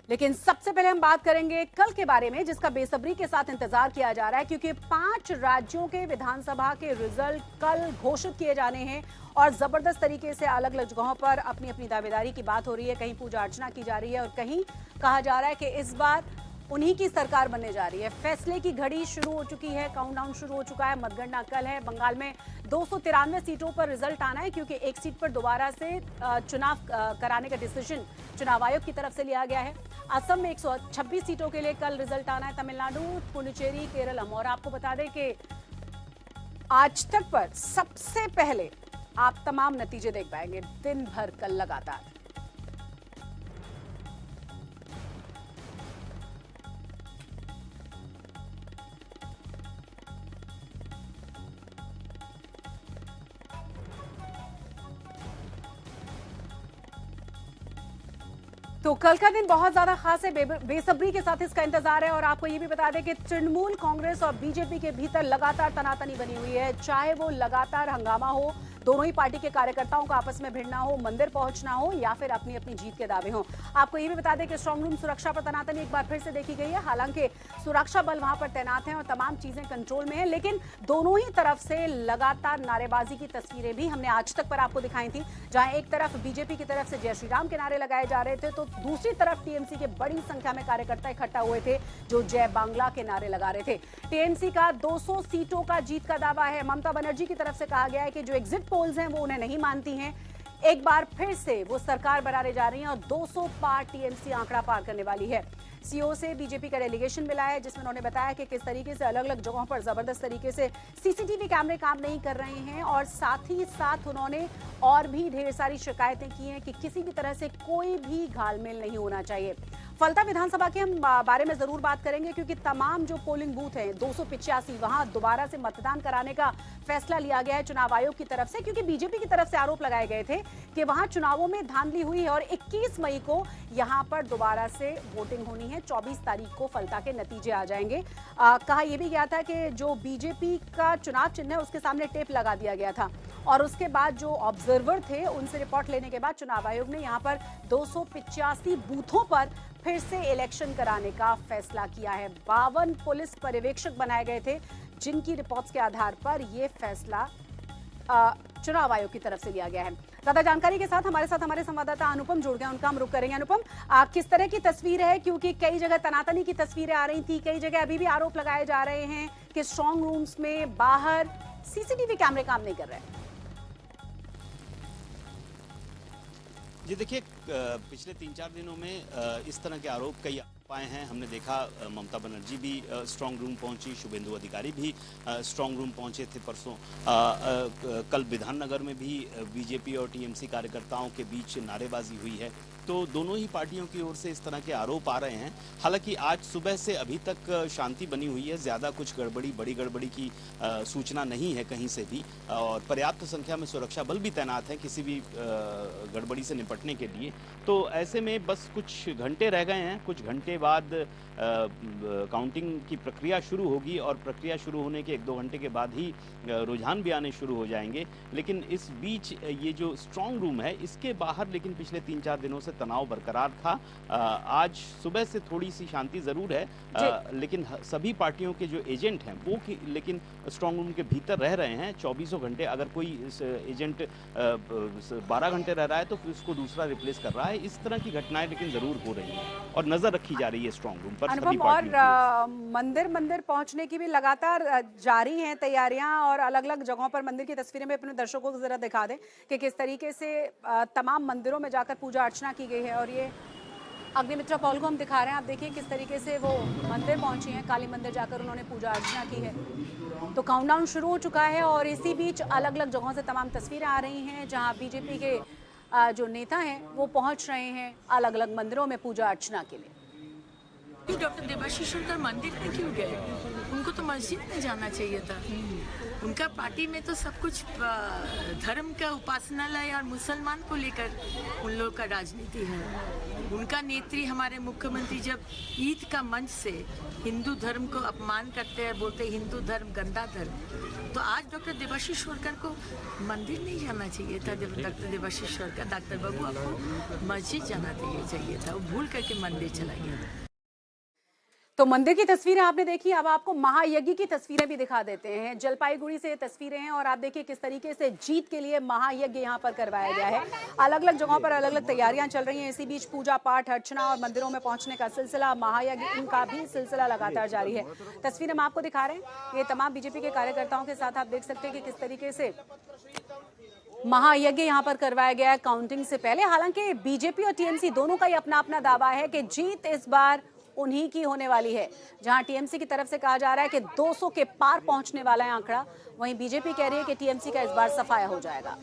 लेकिन सबसे पहले हम बात करेंगे कल के बारे में, जिसका बेसब्री के साथ इंतजार किया जा रहा है, क्योंकि 5 राज्यों के विधानसभा के रिजल्ट कल घोषित किए जाने हैं और जबरदस्त तरीके से अलग अलग जगहों पर अपनी अपनी दावेदारी की बात हो रही है। कहीं पूजा अर्चना की जा रही है और कहीं कहा जा रहा है कि इस बार उन्हीं की सरकार बनने जा रही है। फैसले की घड़ी शुरू हो चुकी है, काउंटडाउन शुरू हो चुका है। मतगणना कल है। बंगाल में 293 सीटों पर रिजल्ट आना है, क्योंकि एक सीट पर दोबारा से चुनाव कराने का डिसीजन चुनाव आयोग की तरफ से लिया गया है। असम में 126 सीटों के लिए कल रिजल्ट आना है। तमिलनाडु, पुडुचेरी, केरलम। और आपको बता दें कि आज तक पर सबसे पहले आप तमाम नतीजे देख पाएंगे दिन भर कल लगातार। तो कल का दिन बहुत ज्यादा खास है, बेसब्री के साथ इसका इंतजार है। और आपको ये भी बता दें कि तृणमूल कांग्रेस और बीजेपी के भीतर लगातार तनातनी बनी हुई है। चाहे वो लगातार हंगामा हो, दोनों ही पार्टी के कार्यकर्ताओं का आपस में भिड़ना हो, मंदिर पहुंचना हो, या फिर अपनी अपनी जीत के दावे हो। आपको ये भी बता दें कि स्ट्रांग रूम सुरक्षा पर तनातनी एक बार फिर से देखी गई है। हालांकि सुरक्षा बल वहां पर तैनात हैं और तमाम चीजें कंट्रोल में है, लेकिन दोनों ही तरफ से लगातार नारेबाजी की तस्वीरें भी हमने आज तक पर आपको दिखाई थी। जहां एक तरफ बीजेपी की तरफ से जय श्री राम के नारे लगाए जा रहे थे, तो दूसरी तरफ टीएमसी के बड़ी संख्या में कार्यकर्ता इकट्ठा हुए थे जो जय बांग्ला के नारे लगा रहे थे। टीएमसी का 200 सीटों का जीत का दावा है। ममता बनर्जी की तरफ से कहा गया है कि जो एग्जिट पोल्स हैं वो उन्हें नहीं मानती हैं। एक बार फिर से वो सरकार बनाने जा रही हैं और 200 पार टीएमसी आंकड़ा पार करने वाली है। सीओ से बीजेपी का डेलीगेशन मिला है, जिसमें उन्होंने बताया कि किस तरीके से अलग अलग जगहों पर जबरदस्त तरीके से सीसीटीवी कैमरे काम नहीं कर रहे हैं। और साथ ही साथ उन्होंने और भी ढेर सारी शिकायतें की हैं कि किसी भी तरह से कोई भी घालमेल नहीं होना चाहिए। फलता विधानसभा के हम बारे में जरूर बात करेंगे, क्योंकि तमाम जो पोलिंग बूथ हैं 285 वहां दोबारा से मतदान कराने का फैसला लिया गया है चुनाव आयोग की तरफ से, क्योंकि बीजेपी की तरफ से आरोप लगाए गए थे कि वहां चुनावों में धांधली हुई है और 21 मई को यहां पर दोबारा से वोटिंग होनी है। 24 तारीख को फलता के नतीजे आ जाएंगे। कहा यह भी गया था कि जो बीजेपी का चुनाव चिन्ह है उसके सामने टेप लगा दिया गया था और उसके बाद जो ऑब्जर्वर थे उनसे रिपोर्ट लेने के बाद चुनाव आयोग ने यहां पर 285 बूथों पर फिर से इलेक्शन कराने का फैसला किया है। 52 पुलिस पर्यवेक्षक बनाए गए थे, जिनकी रिपोर्ट्स के आधार पर यह फैसला चुनाव आयोग की तरफ से लिया गया है। ज्यादा जानकारी के साथ हमारे संवाददाता अनुपम जुड़ गए, उनका हम रुख करेंगे। अनुपम, किस तरह की तस्वीर है, क्योंकि कई जगह तनातनी की तस्वीरें आ रही थी, कई जगह अभी भी आरोप लगाए जा रहे हैं कि स्ट्रांग रूम्स में बाहर सीसीटीवी कैमरे काम नहीं कर रहे हैं। जी देखिए, पिछले 3-4 दिनों में इस तरह के आरोप कई पाए हैं। हमने देखा ममता बनर्जी भी स्ट्रांग रूम पहुंची, शुभेंदु अधिकारी भी स्ट्रांग रूम पहुंचे थे परसों। कल विधाननगर में भी बीजेपी और टीएमसी कार्यकर्ताओं के बीच नारेबाजी हुई है। तो दोनों ही पार्टियों की ओर से इस तरह के आरोप आ रहे हैं। हालांकि आज सुबह से अभी तक शांति बनी हुई है, ज़्यादा कुछ बड़ी गड़बड़ी की सूचना नहीं है कहीं से भी, और पर्याप्त संख्या में सुरक्षा बल भी तैनात है किसी भी गड़बड़ी से निपटने के लिए। तो ऐसे में बस कुछ घंटे रह गए हैं, कुछ घंटे बाद काउंटिंग की प्रक्रिया शुरू होगी और प्रक्रिया शुरू होने के 1-2 घंटे के बाद ही रुझान भी आने शुरू हो जाएंगे। लेकिन इस बीच ये जो स्ट्रांग रूम है इसके बाहर लेकिन पिछले 3-4 दिनों से तनाव बरकरार था। आज सुबह से थोड़ी सी शांति जरूर है, लेकिन सभी पार्टियों के जो एजेंट हैं वो लेकिन स्ट्रांग रूम के भीतर रह रहे हैं 24 घंटे। अगर कोई एजेंट 12 घंटे रह रहा है तो फिर उसको दूसरा रिप्लेस कर रहा है। इस तरह की घटनाएं लेकिन जरूर हो रही हैं और नजर रखी जा रही है स्ट्रांग रूम पर। अनुपम, और मंदिर पहुंचने की भी लगातार जारी हैं तैयारियां और अलग अलग जगहों पर मंदिर की तस्वीरें में अपने दर्शकों को जरा दिखा दें कि किस तरीके से तमाम मंदिरों में जाकर पूजा अर्चना की गई है। और ये अग्निमित्रा पॉल को हम दिखा रहे हैं, आप देखिए किस तरीके से वो मंदिर पहुंची हैं, काली मंदिर जाकर उन्होंने पूजा अर्चना की है। तो काउंटडाउन शुरू हो चुका है और इसी बीच अलग अलग जगहों से तमाम तस्वीरें आ रही हैं जहां बीजेपी के जो नेता हैं वो पहुंच रहे हैं अलग अलग मंदिरों में पूजा अर्चना के लिए। क्यों डॉक्टर देबाशीष सरकार मंदिर में क्यों गए? उनको तो मस्जिद में जाना चाहिए था। उनका पार्टी में तो सब कुछ धर्म का उपासनालय और मुसलमान को लेकर उन लोग का राजनीति है। उनका नेत्री हमारे मुख्यमंत्री जब ईद का मंच से हिंदू धर्म को अपमान करते हैं, बोलते हिंदू धर्म गंदा धर्म, तो आज डॉक्टर देबाशीष सरकार को मंदिर नहीं जाना चाहिए था। डॉक्टर देबाशीष सरकार, डॉक्टर बाबू आपको मस्जिद जाना चाहिए था, वो भूल करके मंदिर चला गया। तो मंदिर की तस्वीरें आपने देखी, अब आपको महायज्ञ की तस्वीरें भी दिखा देते हैं। जलपाईगुड़ी से ये तस्वीरें हैं और आप देखिए किस तरीके से जीत के लिए महायज्ञ यहाँ पर करवाया गया है। अलग अलग जगहों पर अलग अलग तैयारियां चल रही हैं। इसी बीच पूजा पाठ, अर्चना और मंदिरों में पहुंचने का सिलसिला, महायज्ञ इनका भी सिलसिला लगातार जारी है। तस्वीरें हम आपको दिखा रहे हैं, ये तमाम बीजेपी के कार्यकर्ताओं के साथ आप देख सकते हैं कि किस तरीके से महायज्ञ यहाँ पर करवाया गया है काउंटिंग से पहले। हालांकि बीजेपी और टीएमसी दोनों का ही अपना अपना दावा है कि जीत इस बार उन्हीं की होने वाली है। जहां टीएमसी की तरफ से कहा जा रहा है कि 200 के पार पहुंचने वाला है आंकड़ा, वहीं बीजेपी कह रही है कि टीएमसी का इस बार सफाया हो जाएगा।